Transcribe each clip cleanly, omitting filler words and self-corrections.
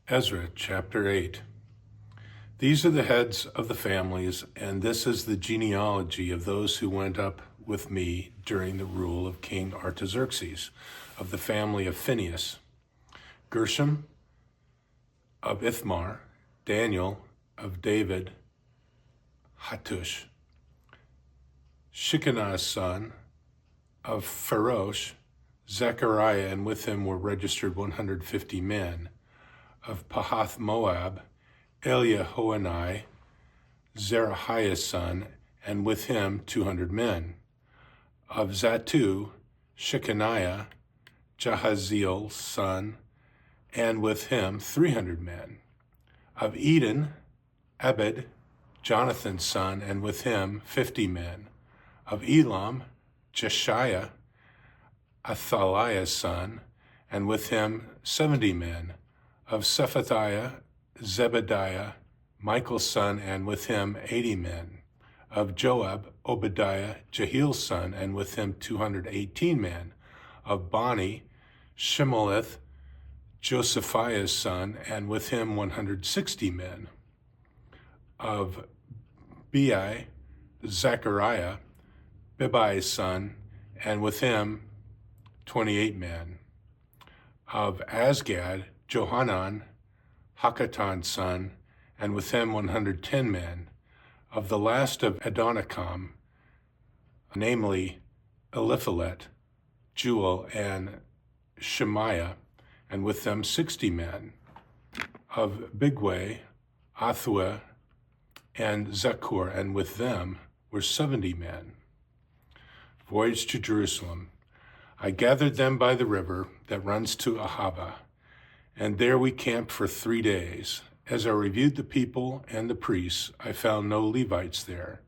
Ezra chapter 8. These are the heads of the families, and this is the genealogy of those who went up with me during the rule of King Artaxerxes, of the family of Phinehas: Gershom of Ithamar, Daniel of David, Hattush, Shekinah's son of Pharosh, Zechariah, and with him were registered 150 men. Of Pahath Moab, Eliahoenai, Zerahiah's son, and with him 200 men. Of Zattu, Shechaniah, Jahaziel's son, and with him 300 men. Of Eden, Ebed, Jonathan's son, and with him 50 men. Of Elam, Jeshiah, Athaliah's son, and with him 70 men. Of Shephatiah, Zebediah, Michael's son, and with him 80 men. Of Joab, Obadiah, Jehiel's son, and with him 218 men. Of Bani, Shemelith, Josephiah's son, and with him 160 men. Of Bai, Zechariah, Bibai's son, and with him 28 men. Of Azgad, Johanan, Hakaton's son, and with him 110 men. Of the last of Adonikam, namely Eliphalet, Jewel, and Shemaiah, and with them 60 men. Of Bigwai, Athua, and Zakur, and with them were 70 men. Voyage to Jerusalem. I gathered them by the river that runs to Ahava, and there we camped for 3 days. As I reviewed the people and the priests, I found no Levites there.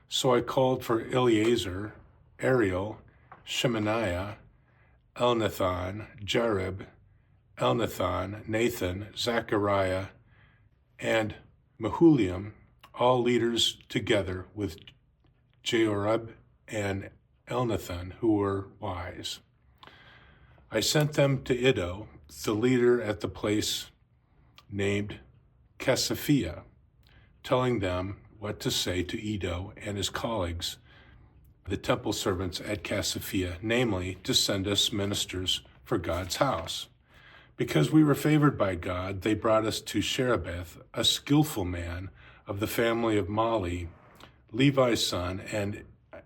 So I called for Eleazar, Ariel, Shemaniah, Elnathan, Jarib, Elnathan, Nathan, Zechariah, and Mehuliam, all leaders together with Jeorab and Elnathan, who were wise. I sent them to Iddo, the leader at the place named Casaphia, telling them what to say to Iddo and his colleagues, the temple servants at Casaphia, namely, to send us ministers for God's house. Because we were favored by God, they brought us to Sherebeth, a skillful man of the family of Mali, Levi's son and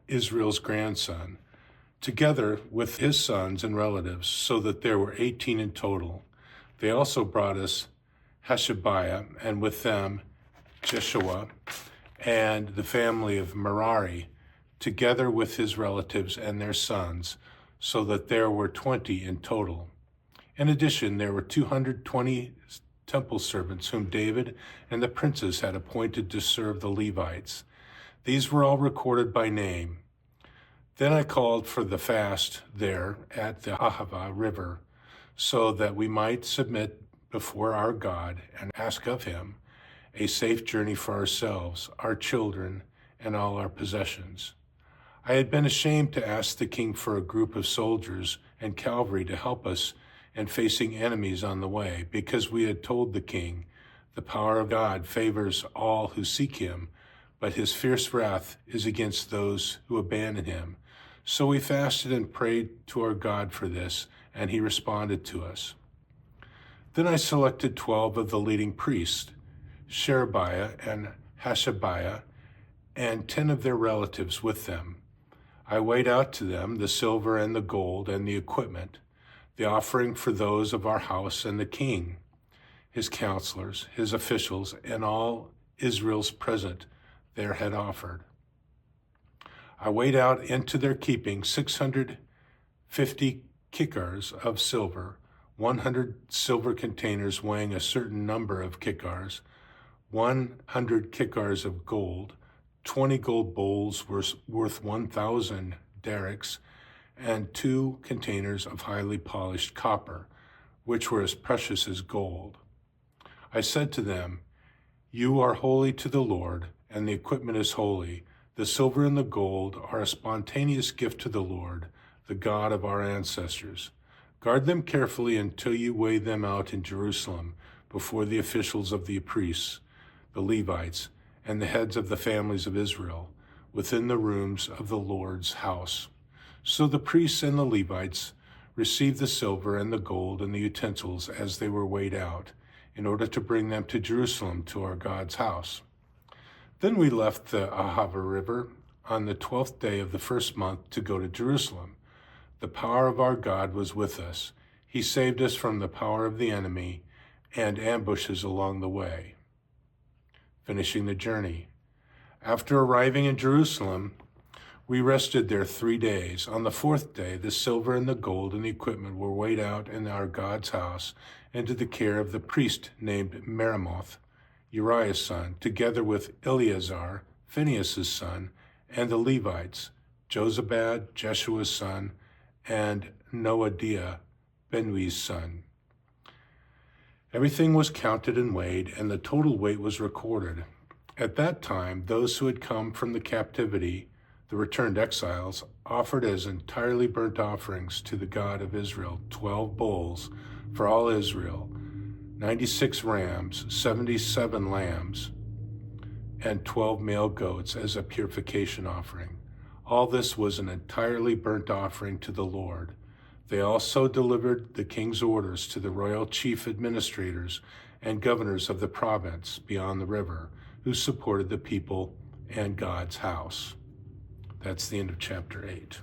Israel's grandson, together with his sons and relatives, so that there were 18 in total. They also brought us Hashabiah, and with them Jeshua and the family of Merari, together with his relatives and their sons, so that there were 20 in total. In addition, there were 220 temple servants whom David and the princes had appointed to serve the Levites. These were all recorded by name. Then I called for the fast there at the Ahava River, so that we might submit before our God and ask of him a safe journey for ourselves, our children, and all our possessions. I had been ashamed to ask the king for a group of soldiers and cavalry to help us in facing enemies on the way, because we had told the king, the power of God favors all who seek him, but his fierce wrath is against those who abandon him. So we fasted and prayed to our God for this, and he responded to us. Then I selected 12 of the leading priests, Sherebiah and Hashabiah, and 10 of their relatives with them. I weighed out to them the silver and the gold and the equipment, the offering for those of our house and the king, his counselors, his officials, and all Israel's present there had offered. I weighed out into their keeping 650 kikars of silver, 100 silver containers weighing a certain number of kikars, 100 kikars of gold, 20 gold bowls worth 1,000 derricks, and 2 containers of highly polished copper, which were as precious as gold. I said to them, "You are holy to the Lord, and the equipment is holy. The silver and the gold are a spontaneous gift to the Lord, the God of our ancestors. Guard them carefully until you weigh them out in Jerusalem before the officials of the priests, the Levites, and the heads of the families of Israel, within the rooms of the Lord's house. So the priests and the Levites received the silver and the gold and the utensils as they were weighed out, in order to bring them to Jerusalem to our God's house. Then we left the Ahava River on the 12th day of the first month to go to Jerusalem. The power of our God was with us. He saved us from the power of the enemy and ambushes along the way. Finishing the journey. After arriving in Jerusalem, we rested there 3 days. On the 4th day, the silver and the gold and the equipment were weighed out in our God's house into the care of the priest named Meremoth, Uriah's son, together with Eleazar, Phinehas's son, and the Levites, Jozabad, Jeshua's son, and Noadiah, Benui's son. Everything was counted and weighed, and the total weight was recorded. At that time, those who had come from the captivity, the returned exiles, offered as entirely burnt offerings to the God of Israel 12 bulls for all Israel, 96 rams, 77 lambs, and 12 male goats as a purification offering. All this was an entirely burnt offering to the Lord. They also delivered the king's orders to the royal chief administrators and governors of the province beyond the river, who supported the people and God's house. That's the end of chapter 8.